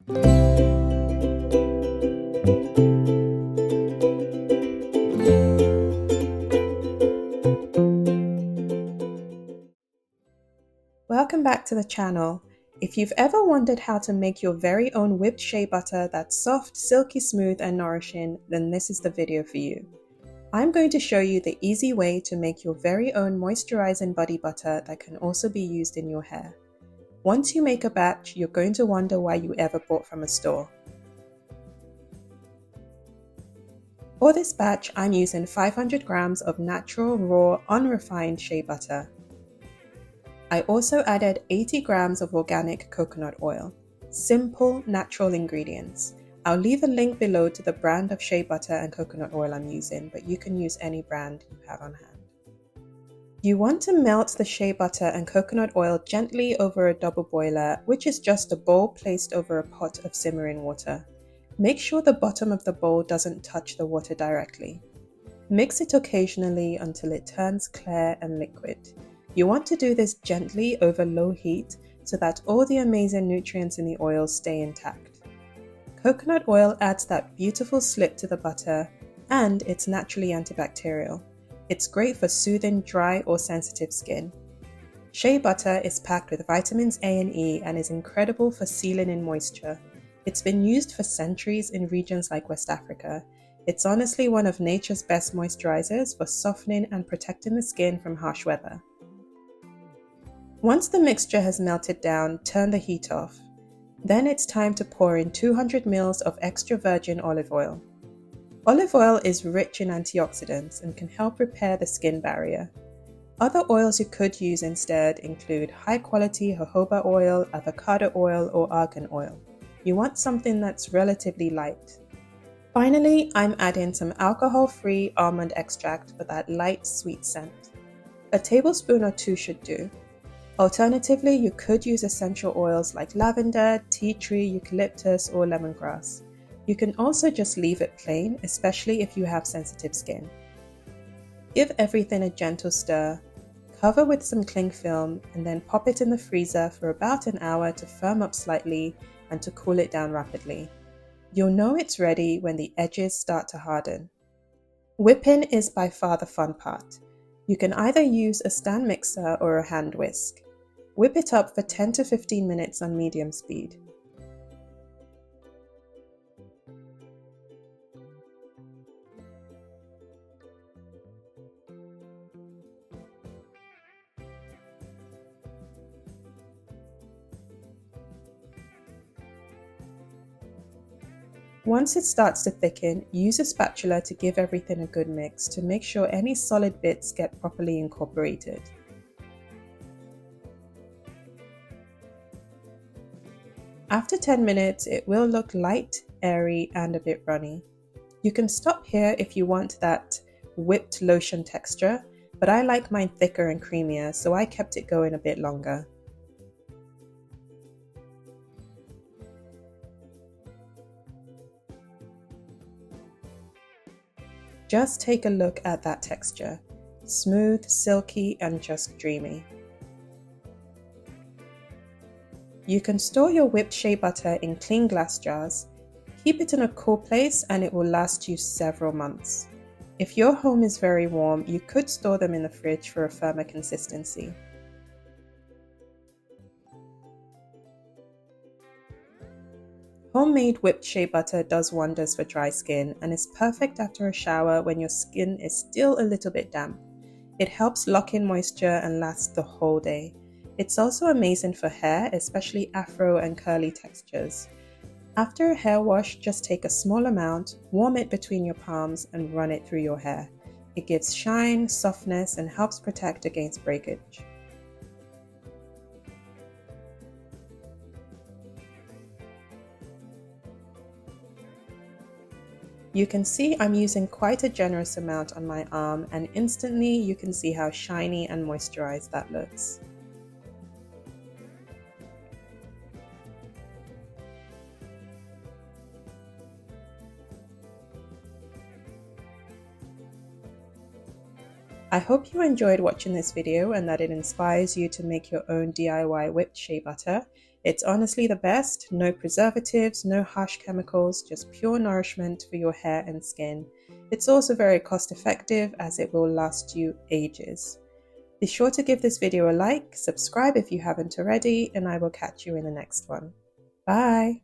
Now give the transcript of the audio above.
Welcome back to the channel. If you've ever wondered how to make your very own whipped shea butter that's soft, silky smooth and nourishing, then this is the video for you. I'm going to show you the easy way to make your very own moisturizing body butter that can also be used in your hair. Once you make a batch, you're going to wonder why you ever bought from a store. For this batch, I'm using 500 grams of natural, raw, unrefined shea butter. I also added 80 grams of organic coconut oil. Simple, natural ingredients. I'll leave a link below to the brand of shea butter and coconut oil I'm using, but you can use any brand you have on hand. You want to melt the shea butter and coconut oil gently over a double boiler, which is just a bowl placed over a pot of simmering water. Make sure the bottom of the bowl doesn't touch the water directly. Mix it occasionally until it turns clear and liquid. You want to do this gently over low heat so that all the amazing nutrients in the oil stay intact. Coconut oil adds that beautiful slip to the butter, and it's naturally antibacterial. It's great for soothing dry or sensitive skin. Shea butter is packed with vitamins A and E and is incredible for sealing in moisture. It's been used for centuries in regions like West Africa. It's honestly one of nature's best moisturizers for softening and protecting the skin from harsh weather. Once the mixture has melted down, turn the heat off. Then it's time to pour in 200 ml of extra virgin olive oil. Olive oil is rich in antioxidants and can help repair the skin barrier. Other oils you could use instead include high-quality jojoba oil, avocado oil, or argan oil. You want something that's relatively light. Finally, I'm adding some alcohol-free almond extract for that light, sweet scent. A tablespoon or two should do. Alternatively, you could use essential oils like lavender, tea tree, eucalyptus, or lemongrass. You can also just leave it plain, especially if you have sensitive skin. Give everything a gentle stir, cover with some cling film, and then pop it in the freezer for about an hour to firm up slightly and to cool it down rapidly. You'll know it's ready when the edges start to harden. Whipping is by far the fun part. You can either use a stand mixer or a hand whisk. Whip it up for 10 to 15 minutes on medium speed. Once it starts to thicken, use a spatula to give everything a good mix to make sure any solid bits get properly incorporated. After 10 minutes, it will look light, airy, and a bit runny. You can stop here if you want that whipped lotion texture, but I like mine thicker and creamier, so I kept it going a bit longer. Just take a look at that texture. Smooth, silky, and just dreamy. You can store your whipped shea butter in clean glass jars. Keep it in a cool place and it will last you several months. If your home is very warm, you could store them in the fridge for a firmer consistency. Homemade whipped shea butter does wonders for dry skin and is perfect after a shower when your skin is still a little bit damp. It helps lock in moisture and lasts the whole day. It's also amazing for hair, especially afro and curly textures. After a hair wash, just take a small amount, warm it between your palms and run it through your hair. It gives shine, softness, and helps protect against breakage. You can see I'm using quite a generous amount on my arm, and instantly you can see how shiny and moisturized that looks. I hope you enjoyed watching this video and that it inspires you to make your own DIY whipped shea butter. It's honestly the best, no preservatives, no harsh chemicals, just pure nourishment for your hair and skin. It's also very cost effective as it will last you ages. Be sure to give this video a like, subscribe if you haven't already, and I will catch you in the next one. Bye!